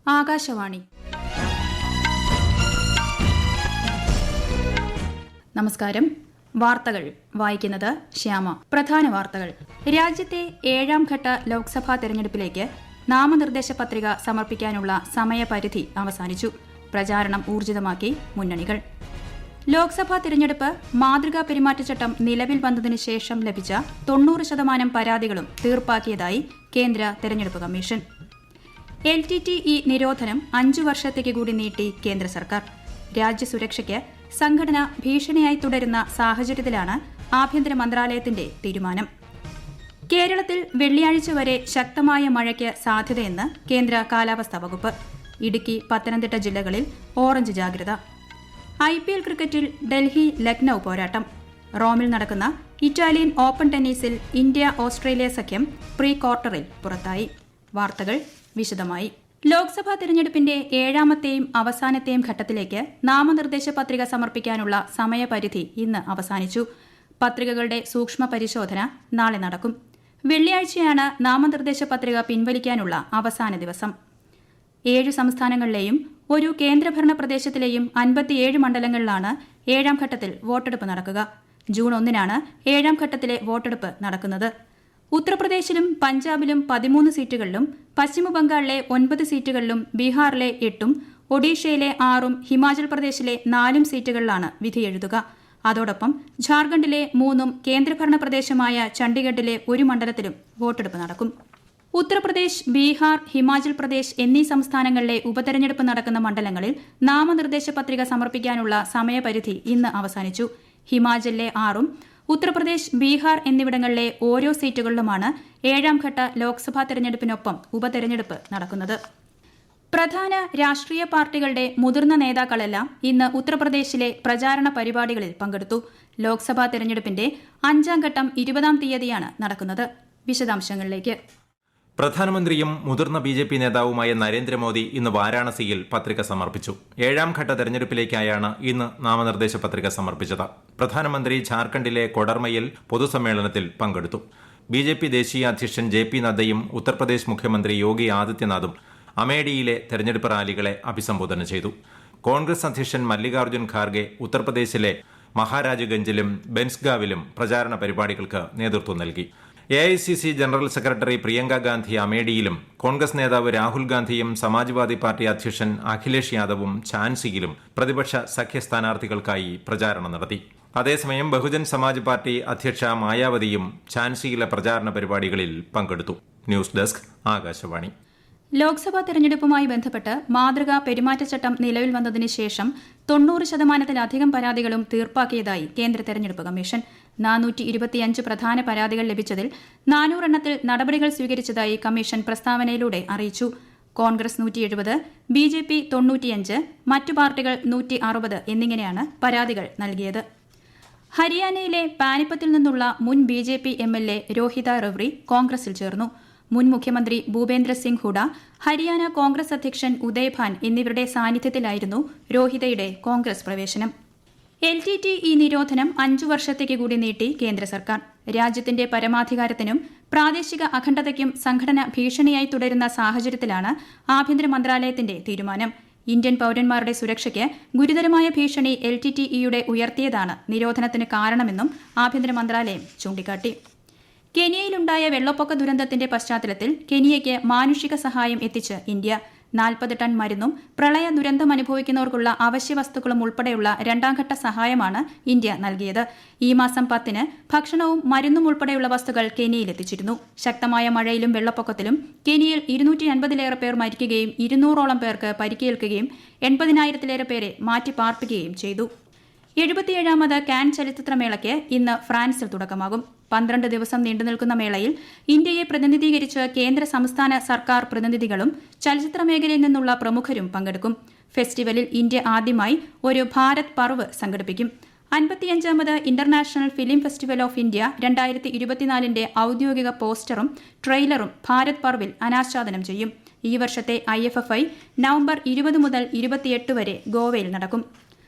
ആകാശവാണി. നമസ്കാരം. വാർത്തകൾ വായിക്കുന്നത് ശ്യാമ. പ്രധാന വാർത്തകൾ. രാജ്യത്തെ 7ാം ഘട്ട ലോക്സഭാ തെരഞ്ഞെടുപ്പിലേക്ക് നാമനിർദ്ദേശ പത്രിക സമർപ്പിക്കാനുള്ള സമയപരിധി അവസാനിച്ചു. പ്രചാരണം ഊർജിതമാക്കി മുന്നണികൾ. ലോക്സഭാ തിരഞ്ഞെടുപ്പ് മാതൃകാ പെരുമാറ്റച്ചട്ടം നിലവിൽ വന്നതിനു ശേഷം ലഭിച്ച 90% പരാതികളും തീർപ്പാക്കിയതായി കേന്ദ്ര തെരഞ്ഞെടുപ്പ് കമ്മീഷൻ. LTTE നിരോധനം 5 വർഷത്തേക്ക് കൂടി നീട്ടി കേന്ദ്ര സർക്കാർ. രാജ്യസുരക്ഷയ്ക്ക് സംഘടന ഭീഷണിയായി തുടരുന്ന സാഹചര്യത്തിലാണ് ആഭ്യന്തര മന്ത്രാലയത്തിന്റെ തീരുമാനം. കേരളത്തിൽ വെള്ളിയാഴ്ച വരെ ശക്തമായ മഴയ്ക്ക് സാധ്യതയെന്ന് കേന്ദ്ര കാലാവസ്ഥാ വകുപ്പ്. ഇടുക്കി, പത്തനംതിട്ട ജില്ലകളിൽ ഓറഞ്ച് ജാഗ്രത. IPL ക്രിക്കറ്റിൽ ഡൽഹി ലക്നൌ പോരാട്ടം. റോമിൽ നടക്കുന്ന ഇറ്റാലിയൻ ഓപ്പൺ ടെന്നീസിൽ ഇന്ത്യ-ഓസ്ട്രേലിയ സഖ്യം പ്രീ ക്വാർട്ടറിൽ പുറത്തായി. വാർത്തകൾ വിശദമായി. ലോക്സഭാ തെരഞ്ഞെടുപ്പിന്റെ 7ാമത്തെയും അവസാനത്തെയും ഘട്ടത്തിലേക്ക് നാമനിർദ്ദേശ പത്രിക സമർപ്പിക്കാനുള്ള സമയപരിധി ഇന്ന് അവസാനിച്ചു. പത്രികകളുടെ സൂക്ഷ്മ പരിശോധന നാളെ നടക്കും. വെള്ളിയാഴ്ചയാണ് നാമനിർദ്ദേശ പത്രിക പിൻവലിക്കാനുള്ള അവസാന ദിവസം. 7 സംസ്ഥാനങ്ങളിലെയും ഒരു കേന്ദ്രഭരണ പ്രദേശത്തിലെയും 57 മണ്ഡലങ്ങളിലാണ് 7ാം ഘട്ടത്തിൽ വോട്ടെടുപ്പ് നടക്കുക. ജൂൺ 1-നാണ് 7ാം ഘട്ടത്തിലെ വോട്ടെടുപ്പ് നടക്കുന്നത്. ഉത്തർപ്രദേശിലും പഞ്ചാബിലും 13 സീറ്റുകളിലും പശ്ചിമബംഗാളിലെ 9 സീറ്റുകളിലും ബീഹാറിലെ 8ഉം ഒഡീഷയിലെ 6ഉം ഹിമാചൽ പ്രദേശിലെ 4 സീറ്റുകളിലാണ് വിധിയെഴുതുക. അതോടൊപ്പം ഝാർഖണ്ഡിലെ 3ഉം കേന്ദ്രഭരണ പ്രദേശമായ ചണ്ഡിഗഡിലെ 1 മണ്ഡലത്തിലും വോട്ടെടുപ്പ് നടക്കും. ഉത്തർപ്രദേശ്, ബീഹാർ, ഹിമാചൽ പ്രദേശ് എന്നീ സംസ്ഥാനങ്ങളിലെ ഉപതെരഞ്ഞെടുപ്പ് നടക്കുന്ന മണ്ഡലങ്ങളിൽ നാമനിർദ്ദേശ പത്രിക സമർപ്പിക്കാനുള്ള സമയപരിധി ഇന്ന് അവസാനിച്ചു. ഹിമാചലിലെ 6ഉം ഉത്തർപ്രദേശ്, ബീഹാർ എന്നിവിടങ്ങളിലെ ഓരോ സീറ്റുകളിലുമാണ് 7ാം ഘട്ട ലോക്സഭാ തെരഞ്ഞെടുപ്പിനൊപ്പം ഉപതെരഞ്ഞെടുപ്പ് നടക്കുന്നത്. പ്രധാന രാഷ്ട്രീയ പാർട്ടികളുടെ മുതിർന്ന നേതാക്കളെല്ലാം ഇന്ന് ഉത്തർപ്രദേശിലെ പ്രചാരണ പരിപാടികളിൽ പങ്കെടുത്തു. ലോക്സഭാ തെരഞ്ഞെടുപ്പിന്റെ 5ാം ഘട്ടം 20-ാം തീയതിയാണ് നടക്കുന്നത്. വിശദാംശങ്ങളിലേക്ക്. പ്രധാനമന്ത്രിയും മുതിർന്ന BJP നേതാവുമായ നരേന്ദ്രമോദി ഇന്ന് വാരാണസിയിൽ പത്രിക സമർപ്പിച്ചു. 7ാം ഘട്ട തെരഞ്ഞെടുപ്പിലേക്കായാണ് ഇന്ന് നാമനിർദ്ദേശ പത്രിക സമർപ്പിച്ചത്. പ്രധാനമന്ത്രി ഝാർഖണ്ഡിലെ കൊഡർമയിൽ പൊതുസമ്മേളനത്തിൽ പങ്കെടുത്തു. BJP ദേശീയ അധ്യക്ഷൻ JP നദ്ദയും ഉത്തർപ്രദേശ് മുഖ്യമന്ത്രി യോഗി ആദിത്യനാഥും അമേഠിയിലെ തെരഞ്ഞെടുപ്പ് റാലികളെ അഭിസംബോധന ചെയ്തു. കോൺഗ്രസ് അധ്യക്ഷൻ മല്ലികാർജ്ജുൻ ഖാർഗെ ഉത്തർപ്രദേശിലെ മഹാരാജഗഞ്ചിലും ബെൻസ്ഗാവിലും പ്രചാരണ പരിപാടികൾക്ക് നേതൃത്വം നൽകി. AICC general secretary Priyanka Gandhi അമേഠിയിലും കോൺഗ്രസ് നേതാവ് രാഹുൽ ഗാന്ധിയും സമാജ്വാദി പാർട്ടി അധ്യക്ഷൻ അഖിലേഷ് യാദവും ഝാൻസിയിലും പ്രതിപക്ഷ സഖ്യ സ്ഥാനാർത്ഥികൾക്കായി പ്രചാരണം നടത്തി. അതേസമയം ബഹുജൻ സമാജ് പാർട്ടി അധ്യക്ഷ മായാവതിയും ഝാൻസിയിലെ പ്രചാരണ പരിപാടികളിൽ പങ്കെടുത്തു. News desk, Akashvani. ലോക്സഭാ തെരഞ്ഞെടുപ്പുമായി ബന്ധപ്പെട്ട് മാതൃകാ പെരുമാറ്റച്ചട്ടം നിലവിൽ വന്നതിന് ശേഷം 90%-ലധികം പരാതികളും തീർപ്പാക്കിയതായി കേന്ദ്ര തെരഞ്ഞെടുപ്പ് കമ്മീഷൻ. 425 പ്രധാന പരാതികൾ ലഭിച്ചതിൽ 400 എണ്ണത്തിൽ നടപടികൾ സ്വീകരിച്ചതായി കമ്മീഷൻ പ്രസ്താവനയിലൂടെ അറിയിച്ചു. കോൺഗ്രസ് 170, BJP 95, മറ്റു പാർട്ടികൾ 160 എന്നിങ്ങനെയാണ് പരാതികൾ നൽകിയത്. ഹരിയാനയിലെ പാനിപ്പത്തിൽ നിന്നുള്ള മുൻ BJP MLA രോഹിത റെവ്രി കോൺഗ്രസിൽ ചേർന്നു. മുൻ മുഖ്യമന്ത്രി ഭൂപേന്ദ്ര സിംഗ് ഹൂഡ, ഹരിയാന കോൺഗ്രസ് അധ്യക്ഷൻ ഉദയ് ഭാൻ എന്നിവരുടെ സാന്നിധ്യത്തിലായിരുന്നു രോഹിതയുടെ കോൺഗ്രസ് പ്രവേശനം. LTTE നിരോധനം 5 വർഷത്തേക്ക് കൂടി നീട്ടി കേന്ദ്ര സർക്കാർ. രാജ്യത്തിന്റെ പരമാധികാരത്തിനും പ്രാദേശിക അഖണ്ഡതയ്ക്കും സംഘടന ഭീഷണിയായി തുടരുന്ന സാഹചര്യത്തിലാണ് ആഭ്യന്തര മന്ത്രാലയത്തിന്റെ തീരുമാനം. ഇന്ത്യൻ പൌരന്മാരുടെ സുരക്ഷയ്ക്ക് ഗുരുതരമായ ഭീഷണി LTTEയുടെ ഉയർത്തിയതാണ് നിരോധനത്തിന് കാരണമെന്നും ആഭ്യന്തര മന്ത്രാലയം ചൂണ്ടിക്കാട്ടി. കെനിയയിലുണ്ടായ വെള്ളപ്പൊക്ക ദുരന്തത്തിന്റെ പശ്ചാത്തലത്തിൽ കെനിയയ്ക്ക് മാനുഷിക സഹായം എത്തിച്ച് ഇന്ത്യ. 40 ടൺ മരുന്നും പ്രളയ ദുരന്തം അനുഭവിക്കുന്നവർക്കുള്ള അവശ്യ വസ്തുക്കളും ഉൾപ്പെടെയുള്ള 2ാം ഘട്ട സഹായമാണ് ഇന്ത്യ നൽകിയത്. ഈ മാസം 10-ന് ഭക്ഷണവും മരുന്നും ഉൾപ്പെടെയുള്ള വസ്തുക്കൾ കെനിയയിലെത്തിച്ചിരുന്നു. ശക്തമായ മഴയിലും വെള്ളപ്പൊക്കത്തിലും കെനിയയിൽ 250-ലേറെ പേർ മരിക്കുകയും 200-ഓളം പേർക്ക് പരിക്കേൽക്കുകയും 80,000-ലേറെ പേരെ മാറ്റിപ്പാർപ്പിക്കുകയും ചെയ്തു. 77ാമത് കാൻ ചലച്ചിത്രമേളയ്ക്ക് ഇന്ന് ഫ്രാൻസിൽ തുടക്കമാകും. 12 ദിവസം നീണ്ടുനിൽക്കുന്ന മേളയിൽ ഇന്ത്യയെ പ്രതിനിധീകരിച്ച് കേന്ദ്ര സംസ്ഥാന സർക്കാർ പ്രതിനിധികളും ചലച്ചിത്ര മേഖലയിൽ നിന്നുള്ള പ്രമുഖരും പങ്കെടുക്കും. ഫെസ്റ്റിവലിൽ ഇന്ത്യ ആദ്യമായി ഒരു ഭാരത് പർവ് സംഘടിപ്പിക്കും. 55ാമത് International Film Festival of India 2024-ന്റെ ഔദ്യോഗിക പോസ്റ്ററും ട്രെയിലറും ഭാരത് പർവിൽ അനാച്ഛാദനം ചെയ്യും. ഈ വർഷത്തെ IFFI നവംബർ 20 മുതൽ 28 വരെ ഗോവയിൽ നടക്കും.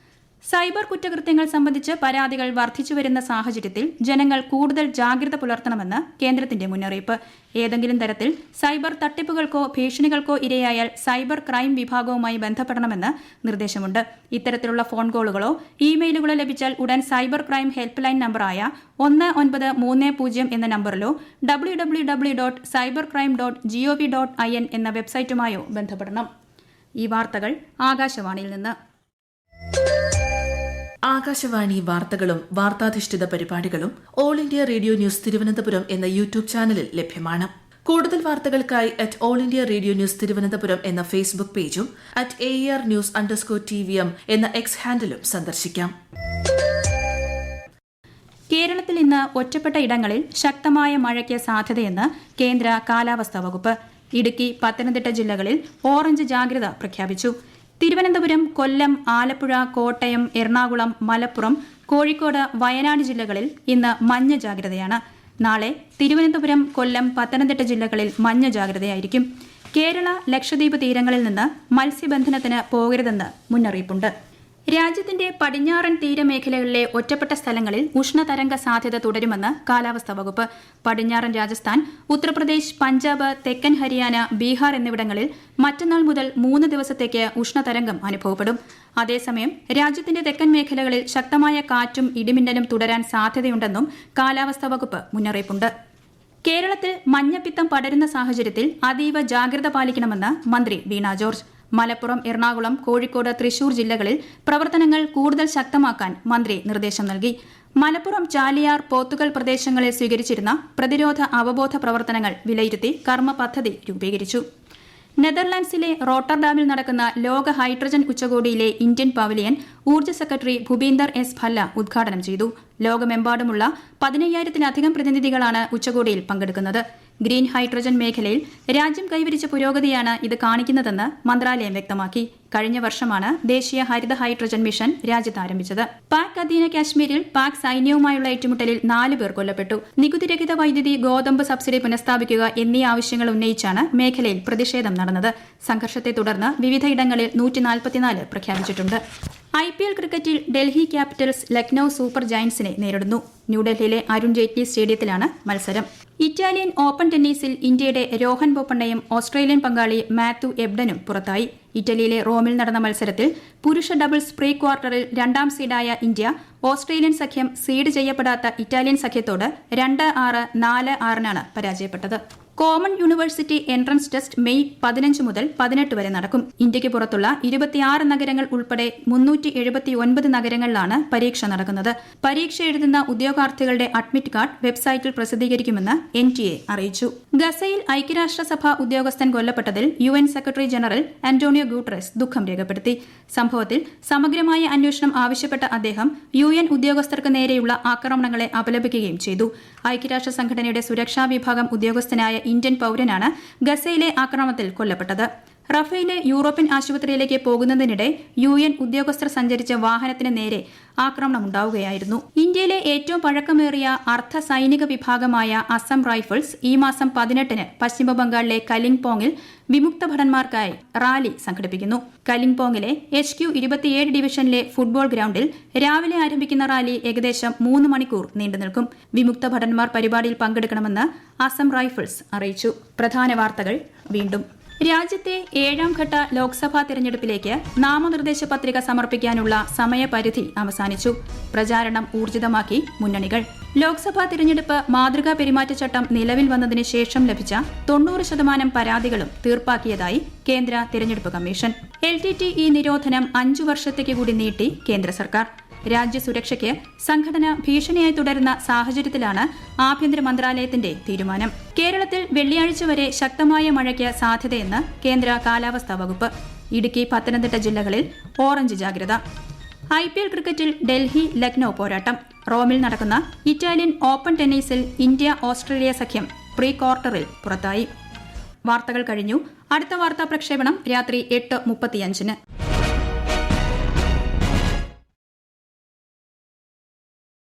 സൈബർ കുറ്റകൃത്യങ്ങൾ സംബന്ധിച്ച് പരാതികൾ വർദ്ധിച്ചുവരുന്ന സാഹചര്യത്തിൽ ജനങ്ങൾ കൂടുതൽ ജാഗ്രത പുലർത്തണമെന്ന് കേന്ദ്രത്തിന്റെ മുന്നറിയിപ്പ്. ഏതെങ്കിലും തരത്തിൽ സൈബർ തട്ടിപ്പുകൾക്കോ ഭീഷണികൾക്കോ ഇരയായാൽ സൈബർ ക്രൈം വിഭാഗവുമായി ബന്ധപ്പെടണമെന്ന് നിർദ്ദേശമുണ്ട്. ഇത്തരത്തിലുള്ള ഫോൺ കോളുകളോ ഇമെയിലുകളോ ലഭിച്ചാൽ ഉടൻ സൈബർ ക്രൈം ഹെൽപ്പ് ലൈൻ നമ്പറായ 1930 എന്ന നമ്പറിലോ www.cybercrime.gov.in എന്ന വെബ്സൈറ്റുമായോ ബന്ധപ്പെടണം. ഈ വാർത്തകൾ ആകാശവാണിയിൽ നിന്ന്. ആകാശവാണി വാർത്തകളും വാർത്താധിഷ്ഠിത പരിപാടികളും all India radio news Thiruvananthapuram എന്ന യൂട്യൂബ് ചാനലിൽ ലഭ്യമാണ്. കൂടുതൽ വാർത്തകൾക്കായി all India radio news Thiruvananthapuram എന്ന ഫേസ്ബുക്ക് പേജും @ARnews_TVM എന്ന എക്സ് ഹാൻഡിലും സന്ദർശിക്കാം. കേരളത്തിൽ ഇന്ന് ഒറ്റപ്പെട്ട ഇടങ്ങളിൽ ശക്തമായ മഴയ്ക്ക് സാധ്യതയെന്ന് കേന്ദ്ര കാലാവസ്ഥാ വകുപ്പ്. ഇടുക്കി, പത്തനംതിട്ട ജില്ലകളിൽ ഓറഞ്ച് ജാഗ്രത പ്രഖ്യാപിച്ചു. തിരുവനന്തപുരം, കൊല്ലം, ആലപ്പുഴ, കോട്ടയം, എറണാകുളം, മലപ്പുറം, കോഴിക്കോട്, വയനാട് ജില്ലകളിൽ ഇന്ന് മഞ്ഞ ജാഗ്രതയാണ്. നാളെ തിരുവനന്തപുരം, കൊല്ലം, പത്തനംതിട്ട ജില്ലകളിൽ മഞ്ഞ ജാഗ്രതയായിരിക്കും. കേരള, ലക്ഷദ്വീപ് തീരങ്ങളിൽ നിന്ന് മത്സ്യബന്ധനത്തിന് പോകരുതെന്ന് മുന്നറിയിപ്പുണ്ട്. രാജ്യത്തിന്റെ പടിഞ്ഞാറൻ തീരമേഖലകളിലെ ഒറ്റപ്പെട്ട സ്ഥലങ്ങളിൽ ഉഷ്ണതരംഗ സാധ്യത തുടരുമെന്ന് കാലാവസ്ഥാ വകുപ്പ്. പടിഞ്ഞാറൻ രാജസ്ഥാൻ, ഉത്തർപ്രദേശ്, പഞ്ചാബ്, തെക്കൻ ഹരിയാന, ബീഹാർ എന്നിവിടങ്ങളിൽ മറ്റന്നാൾ മുതൽ 3 ദിവസത്തേക്ക് ഉഷ്ണതരംഗം അനുഭവപ്പെടും. അതേസമയം രാജ്യത്തിന്റെ തെക്കൻ മേഖലകളിൽ ശക്തമായ കാറ്റും ഇടിമിന്നലും തുടരാൻ സാധ്യതയുണ്ടെന്നും കാലാവസ്ഥാ വകുപ്പ് മുന്നറിയിപ്പുണ്ട്. കേരളത്തിൽ മഞ്ഞപ്പിത്തം പടരുന്ന സാഹചര്യത്തിൽ അതീവ ജാഗ്രത പാലിക്കണമെന്ന് മന്ത്രി വീണ ജോർജ്. മലപ്പുറം, എറണാകുളം, കോഴിക്കോട്, തൃശൂർ ജില്ലകളിൽ പ്രവർത്തനങ്ങൾ കൂടുതൽ ശക്തമാക്കാൻ മന്ത്രി നിർദ്ദേശം നൽകി. മലപ്പുറം, ചാലിയാർ, പോത്തുകൽ പ്രദേശങ്ങളിൽ സ്വീകരിച്ചിരുന്ന പ്രതിരോധ അവബോധ പ്രവർത്തനങ്ങൾ വിലയിരുത്തി കർമ്മ പദ്ധതി രൂപീകരിച്ചു. നെതർലാൻഡ്സിലെ റോട്ടർഡാമിൽ നടക്കുന്ന ലോക ഹൈഡ്രജൻ ഉച്ചകോടിയിലെ ഇന്ത്യൻ പവലിയൻ ഊർജ്ജ സെക്രട്ടറി ഭൂപീന്ദർ എസ് ഭല്ല ഉദ്ഘാടനം ചെയ്തു. ലോകമെമ്പാടുമുള്ള 15,000-ലധികം പ്രതിനിധികളാണ് ഉച്ചകോടിയിൽ പങ്കെടുക്കുന്നത്. ഗ്രീൻ ഹൈഡ്രജൻ മേഖലയിൽ രാജ്യം കൈവരിച്ച പുരോഗതിയാണ് ഇത് കാണിക്കുന്നതെന്ന് മന്ത്രാലയം വ്യക്തമാക്കി. കഴിഞ്ഞ വർഷമാണ് ദേശീയ ഹരിത ഹൈഡ്രജൻ മിഷൻ രാജ്യത്ത് ആരംഭിച്ചത്. പാക് അധീന കാശ്മീരിൽ പാക് സൈന്യവുമായുള്ള ഏറ്റുമുട്ടലിൽ 4 പേർ കൊല്ലപ്പെട്ടു. നികുതിരഹിത വൈദ്യുതി, ഗോതമ്പ് സബ്സിഡി പുനഃസ്ഥാപിക്കുക എന്നീ ആവശ്യങ്ങൾ ഉന്നയിച്ചാണ് മേഖലയിൽ പ്രതിഷേധം നടന്നത്. സംഘർഷത്തെ തുടർന്ന് വിവിധയിടങ്ങളിൽ 144 പ്രഖ്യാപിച്ചിട്ടുണ്ട്. IPL ക്രിക്കറ്റിൽ ഡൽഹി ക്യാപിറ്റൽസ് ലക്നൌ സൂപ്പർ ജയന്റ്സിനെ നേരിടുന്നു. ന്യൂഡൽഹിയിലെ അരുൺ ജെയ്റ്റ്ലി സ്റ്റേഡിയത്തിലാണ് മത്സരം. ഇറ്റാലിയൻ ഓപ്പൺ ടെന്നീസിൽ ഇന്ത്യയുടെ രോഹൻ ബൊപ്പണ്ണയും ഓസ്ട്രേലിയൻ പങ്കാളി മാത്യു എബ്ഡനും പുറത്തായി. ഇറ്റലിയിലെ റോമിൽ നടന്ന മത്സരത്തിൽ പുരുഷ ഡബിൾസ് പ്രീ ക്വാർട്ടറിൽ 2ാം സീഡായ ഇന്ത്യ ഓസ്ട്രേലിയൻ സഖ്യം സീഡ് ചെയ്യപ്പെടാത്ത ഇറ്റാലിയൻ സഖ്യത്തോട് 2-6, 4-6 പരാജയപ്പെട്ടത്. Common university entrance test May 15 മുതൽ 18 വരെ നടക്കും. ഇന്ത്യയ്ക്ക് പുറത്തുള്ള 26 നഗരങ്ങൾ ഉൾപ്പെടെ 379 നഗരങ്ങളിലാണ് പരീക്ഷ നടക്കുന്നത്. പരീക്ഷ എഴുതുന്ന ഉദ്യോഗാർത്ഥികളുടെ അഡ്മിറ്റ് കാർഡ് വെബ്സൈറ്റിൽ പ്രസിദ്ധീകരിക്കുമെന്ന് NTA അറിയിച്ചു. ഗസയിൽ ഐക്യരാഷ്ട്രസഭ ഉദ്യോഗസ്ഥൻ കൊല്ലപ്പെട്ടതിൽ UN സെക്രട്ടറി ജനറൽ ആന്റോണിയോ ഗൂട്ടറസ് ദുഃഖം രേഖപ്പെടുത്തി. സംഭവത്തിൽ സമഗ്രമായ അന്വേഷണം ആവശ്യപ്പെട്ട അദ്ദേഹം UN ഉദ്യോഗസ്ഥർക്ക് നേരെയുള്ള ആക്രമണങ്ങളെ അപലപിക്കുകയും ചെയ്തു. ഐക്യരാഷ്ട്ര സംഘടനയുടെ സുരക്ഷാ വിഭാഗം ഉദ്യോഗസ്ഥനായ ഇന്ത്യൻ പൌരനാണ് ഗസയിലെ ആക്രമണത്തിൽ കൊല്ലപ്പെട്ടത്. റഫേലെ യൂറോപ്യൻ ആശുപത്രിയിലേക്ക് പോകുന്നതിനിടെ UN ഉദ്യോഗസ്ഥർ സഞ്ചരിച്ച വാഹനത്തിന് നേരെ ആക്രമണമുണ്ടാവുകയായിരുന്നു. ഇന്ത്യയിലെ ഏറ്റവും പഴക്കമേറിയ അർദ്ധ സൈനിക വിഭാഗമായ അസം റൈഫിൾസ് ഈ മാസം 18-ന് പശ്ചിമബംഗാളിലെ കലിംപോങ്ങിൽ വിമുക്ത ഭടന്മാർക്കായി റാലി സംഘടിപ്പിക്കുന്നു. കലിംപോങ്ങിലെ HQ-27 ഡിവിഷനിലെ ഫുട്ബോൾ ഗ്രൌണ്ടിൽ രാവിലെ ആരംഭിക്കുന്ന റാലി ഏകദേശം 3 മണിക്കൂർ നീണ്ടുനിൽക്കും. വിമുക്ത ഭടന്മാർ പരിപാടിയിൽ പങ്കെടുക്കണമെന്ന് അസം റൈഫിൾസ് അറിയിച്ചു. പ്രധാന വാർത്തകൾ വീണ്ടും. രാജ്യത്തെ 7ാം ഘട്ട ലോക്സഭാ തെരഞ്ഞെടുപ്പിലേക്ക് നാമനിർദ്ദേശ പത്രിക സമർപ്പിക്കാനുള്ള സമയപരിധി അവസാനിച്ചു. പ്രചാരണം ഊർജിതമാക്കി മുന്നണികൾ. ലോക്സഭാ തിരഞ്ഞെടുപ്പ് മാതൃകാ പെരുമാറ്റച്ചട്ടം നിലവിൽ വന്നതിന് ശേഷം ലഭിച്ച 90% പരാതികളും തീർപ്പാക്കിയതായി കേന്ദ്ര തിരഞ്ഞെടുപ്പ് കമ്മീഷൻ. LTTE നിരോധനം 5 വർഷത്തേക്ക് കൂടി നീട്ടി കേന്ദ്ര സർക്കാർ. രാജ്യസുരക്ഷയ്ക്ക് സംഘടന ഭീഷണിയായി തുടരുന്ന സാഹചര്യത്തിലാണ് ആഭ്യന്തര മന്ത്രാലയത്തിന്റെ തീരുമാനം. കേരളത്തിൽ വെള്ളിയാഴ്ച വരെ ശക്തമായ മഴയ്ക്ക് സാധ്യതയെന്ന് കേന്ദ്ര കാലാവസ്ഥാ വകുപ്പ്. ഇടുക്കി, പത്തനംതിട്ട ജില്ലകളിൽ ഓറഞ്ച് ജാഗ്രത. IPL ക്രിക്കറ്റിൽ ഡൽഹി ലക്നൌ പോരാട്ടം. റോമിൽ നടക്കുന്ന ഇറ്റാലിയൻ ഓപ്പൺ ടെന്നീസിൽ ഇന്ത്യ ഓസ്ട്രേലിയ സഖ്യം പ്രീ ക്വാർട്ടറിൽ പുറത്തായി. വാർത്തകൾ കഴിഞ്ഞു. അടുത്ത വാർത്താ പ്രക്ഷേപണം രാത്രി 8:35.